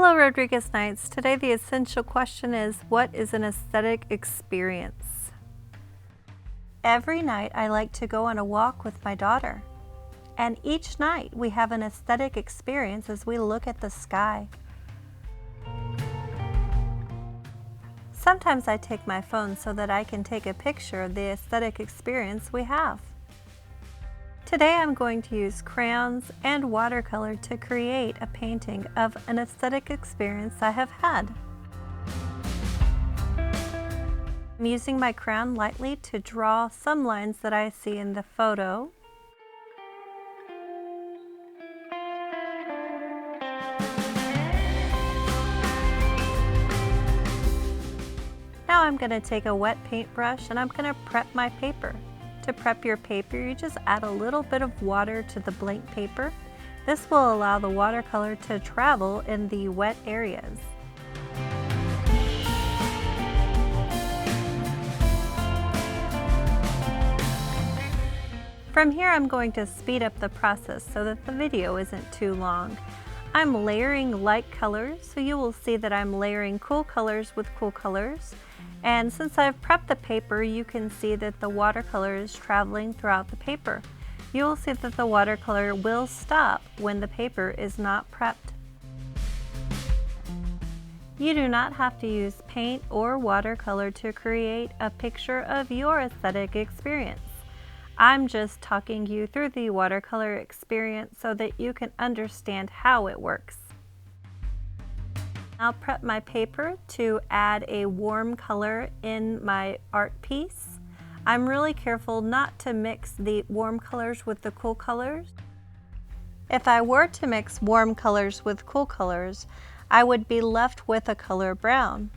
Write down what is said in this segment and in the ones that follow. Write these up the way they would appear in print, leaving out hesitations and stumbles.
Hello, Rodriguez Knights. Today the essential question is, what is an aesthetic experience? Every night I like to go on a walk with my daughter. And each night we have an aesthetic experience as we look at the sky. Sometimes I take my phone so that I can take a picture of the aesthetic experience we have. Today I'm going to use crayons and watercolor to create a painting of an aesthetic experience I have had. I'm using my crayon lightly to draw some lines that I see in the photo. Now I'm going to take a wet paintbrush and I'm going to prep my paper. To prep your paper, you just add a little bit of water to the blank paper. This will allow the watercolor to travel in the wet areas. From here, I'm going to speed up the process so that the video isn't too long. I'm layering light colors, so you will see that I'm layering cool colors with cool colors. And since I've prepped the paper, you can see that the watercolor is traveling throughout the paper. You will see that the watercolor will stop when the paper is not prepped. You do not have to use paint or watercolor to create a picture of your aesthetic experience. I'm just talking you through the watercolor experience so that you can understand how it works. I'll prep my paper to add a warm color in my art piece. I'm really careful not to mix the warm colors with the cool colors. If I were to mix warm colors with cool colors, I would be left with a color brown.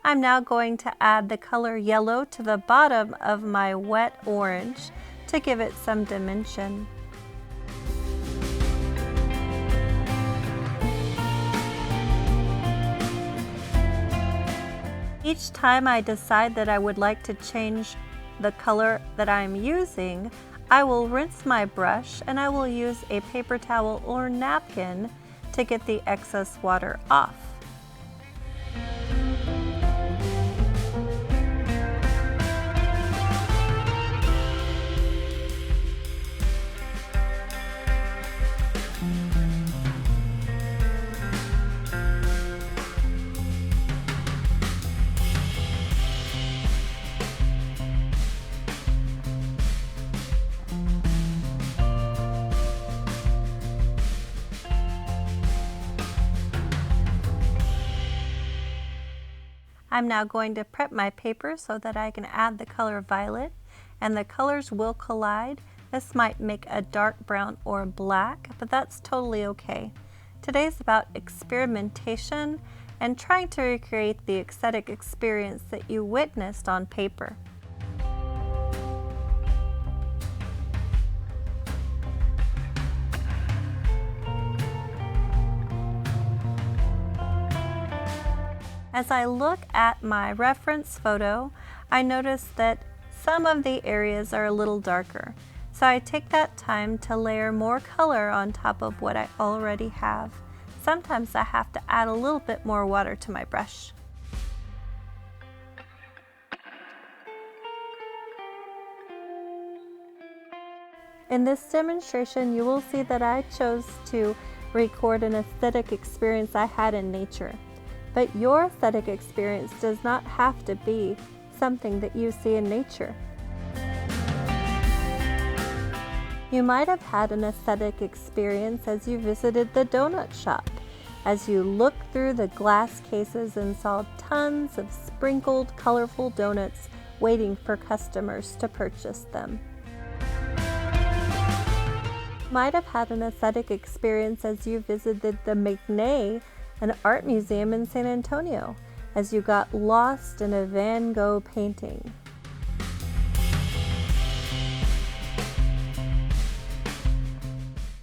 I'm now going to add the color yellow to the bottom of my wet orange to give it some dimension. Each time I decide that I would like to change the color that I'm using, I will rinse my brush and I will use a paper towel or napkin to get the excess water off. I'm now going to prep my paper so that I can add the color violet, and the colors will collide. This might make a dark brown or black, but that's totally okay. Today's about experimentation and trying to recreate the aesthetic experience that you witnessed on paper. As I look at my reference photo, I notice that some of the areas are a little darker. So I take that time to layer more color on top of what I already have. Sometimes I have to add a little bit more water to my brush. In this demonstration, you will see that I chose to record an aesthetic experience I had in nature. But your aesthetic experience does not have to be something that you see in nature. You might have had an aesthetic experience as you visited the donut shop, as you looked through the glass cases and saw tons of sprinkled, colorful donuts waiting for customers to purchase them. You might have had an aesthetic experience as you visited the Magnay an art museum in San Antonio, as you got lost in a Van Gogh painting.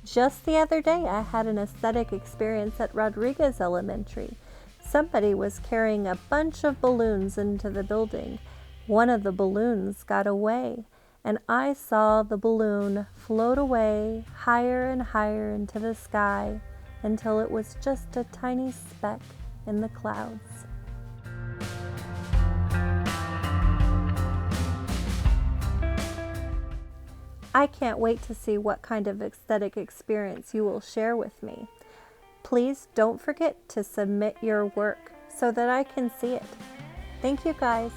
Just the other day, I had an aesthetic experience at Rodriguez Elementary. Somebody was carrying a bunch of balloons into the building. One of the balloons got away, and I saw the balloon float away higher and higher into the sky until it was just a tiny speck in the clouds. I can't wait to see what kind of aesthetic experience you will share with me. Please don't forget to submit your work so that I can see it. Thank you guys.